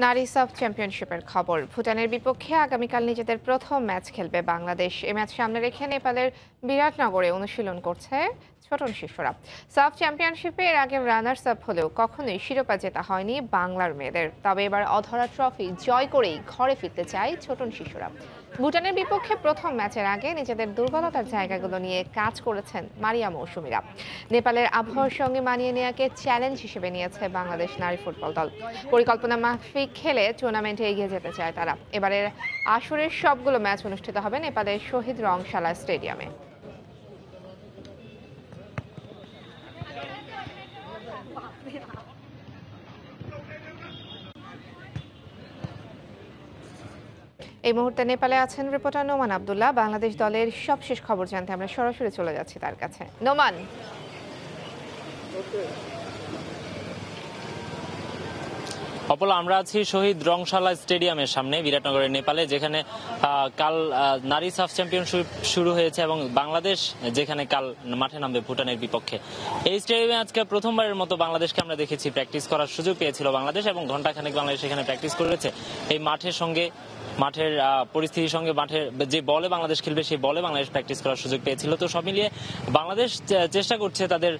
নারী সাফ চ্যাম্পিয়নশিপের খবর। ভুটানের বিপক্ষে আগামীকাল নিজেদের প্রথম ম্যাচ খেলবে বাংলাদেশ। এ ম্যাচ সামনে রেখে নেপালের বিরাটনগরে অনুশীলন করছে ছোটন শিশুরা। সাফ চ্যাম্পিয়নশিপে এর আগে রানার্স আপ হলেও কখনোই শিরোপা জেতা হয়নি বাংলার মেয়েদের। তবে এবার অধরা ট্রফি জয় করেই ঘরে ফিরতে চায় ছোটন শিশুরা। ভুটানের বিপক্ষে প্রথম ম্যাচের আগে নিজেদের দুর্বলতার জায়গাগুলো নিয়ে কাজ করেছেন মারিয়া মৌসুমীরা। নেপালের আবহাওয়ার সঙ্গে মানিয়ে নেওয়াকে চ্যালেঞ্জ হিসেবে নিয়েছে বাংলাদেশ নারী ফুটবল দল। পরিকল্পনা মাফিক খেলে টুর্নামেন্টে এগিয়ে যেতে চায় তারা। এবারের আসরের সবগুলো ম্যাচ অনুষ্ঠিত হবে নেপালের শহীদ রংশালা স্টেডিয়ামে। এই মুহূর্তে নেপালে আছেন রিপোর্টার নোমান আব্দুল্লাহ। বাংলাদেশ দলের সবশেষ খবর জানতে আমরা সরাসরি চলে যাচ্ছি তার কাছে। নোমান। অপলা, আমরা আছি শহীদ রংশালা স্টেডিয়ামের সামনে বিরাটনগরের নেপালে, যেখানে কাল নারী সাফ চ্যাম্পিয়নশিপ শুরু হয়েছে এবং বাংলাদেশ যেখানে কাল মাঠে নামবে ভুটানের বিপক্ষে। এই স্টেডিয়ামে আজকে প্রথমবারের মতো বাংলাদেশকে আমরা দেখেছি প্র্যাকটিস করার সুযোগ পেয়েছিল বাংলাদেশ, এবং ঘণ্টাখানেক বাংলাদেশ এখানে প্র্যাকটিস করেছে। এই মাঠের পরিস্থিতির সঙ্গে মাঠের যে বলে বাংলাদেশ খেলবে সেই বলে বাংলাদেশ প্র্যাকটিস করার সুযোগ পেয়েছিল। তো সব মিলিয়ে বাংলাদেশ চেষ্টা করছে তাদের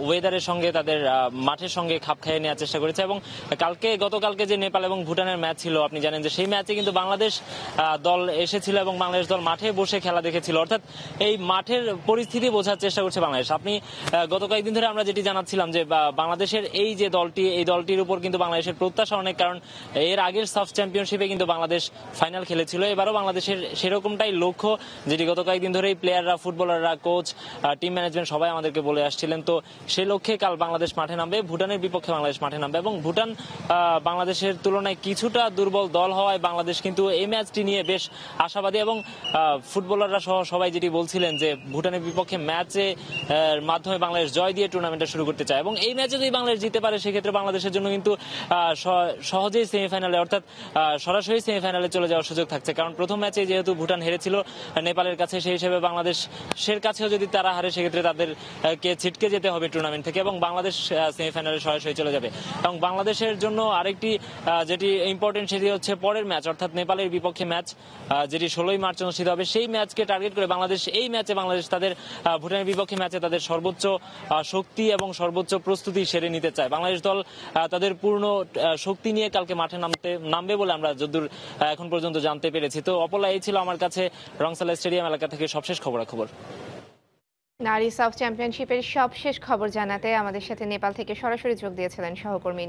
ওয়েদারের সঙ্গে, তাদের মাঠের সঙ্গে খাপ খাইয়ে নেওয়ার চেষ্টা করেছে। এবং গতকালকে যে নেপাল এবং ভুটানের ম্যাচ ছিল, আপনি জানেন যে সেই ম্যাচে কিন্তু বাংলাদেশ দল এসেছিল এবং বাংলাদেশ দল মাঠে বসে খেলা দেখেছিল। অর্থাৎ এই মাঠের পরিস্থিতি বোঝার চেষ্টা করছে বাংলাদেশ। আপনি গত কয়েকদিন ধরে আমরা যেটি জানাচ্ছিলাম যে বাংলাদেশের এই যে দলটি, এই দলটির উপর কিন্তু বাংলাদেশের প্রত্যাশা অনেক, কারণ এর আগের সাফ চ্যাম্পিয়নশিপে কিন্তু বাংলাদেশ ফাইনাল খেলেছিল। এবারও বাংলাদেশের সেরকমটাই লক্ষ্য, যেটি গত কয়েকদিন ধরেই প্লেয়াররা, ফুটবলাররা, কোচ, টিম ম্যানেজমেন্ট সবাই আমাদেরকে বলে আসছিলেন। তো সেই লক্ষ্যে কাল বাংলাদেশ মাঠে নামবে, ভুটানের বিপক্ষে বাংলাদেশ মাঠে নামবে। এবং ভুটান বাংলাদেশের তুলনায় কিছুটা দুর্বল দল হওয়ায় বাংলাদেশ কিন্তু এই ম্যাচটি নিয়ে বেশ আশাবাদী, এবং ফুটবলাররা সহ সবাই যেটি বলছিলেন যে ভুটানের বিপক্ষে ম্যাচে মাধ্যমে বাংলাদেশ জয় দিয়ে টুর্নামেন্টটা শুরু করতে চায়। এবং এই ম্যাচে যদি বাংলাদেশ জিতে পারে সেক্ষেত্রে বাংলাদেশের জন্য কিন্তু সহজেই সেমিফাইনালে, অর্থাৎ সরাসরি সেমিফাইনালে চলে যাওয়ার সুযোগ থাকছে। কারণ প্রথম ম্যাচে যেহেতু ভুটান হেরেছিল নেপালের কাছে, সেই হিসেবে বাংলাদেশের কাছেও যদি তারা হারে সেক্ষেত্রে তাদেরকে ছিটকে যেতে হবে টুর্নামেন্ট থেকে, এবং বাংলাদেশ সেমিফাইনালে সরাসরি চলে যাবে। এবং বাংলাদেশের জন্য আরেকটি যেটি ইম্পর্টেন্ট সেটি হচ্ছে পরের ম্যাচ, অর্থাৎ নেপালের বিপক্ষে ম্যাচ, যেটি 16 মার্চ অনুষ্ঠিত হবে। সেই ম্যাচকে টার্গেট করে এই ম্যাচে বাংলাদেশ তাদের ভুটানের বিপক্ষে ম্যাচে তাদের সর্বোচ্চ শক্তি এবং সর্বোচ্চ প্রস্তুতি সেরে নিতে চায়। বাংলাদেশ দল তাদের পূর্ণ শক্তি নিয়ে কালকে মাঠে নামবে বলে আমরা যতদূর এখন পর্যন্ত জানতে পেরেছি। তো অপলা, এই ছিল আমার কাছে রংশালা স্টেডিয়াম এলাকা থেকে সবশেষ খবরাখবর। নারী সাফ চ্যাম্পিয়নশিপের সবশেষ খবর জানাতে আমাদের সাথে নেপাল থেকে সরাসরি যোগ দিয়েছিলেন সহকর্মী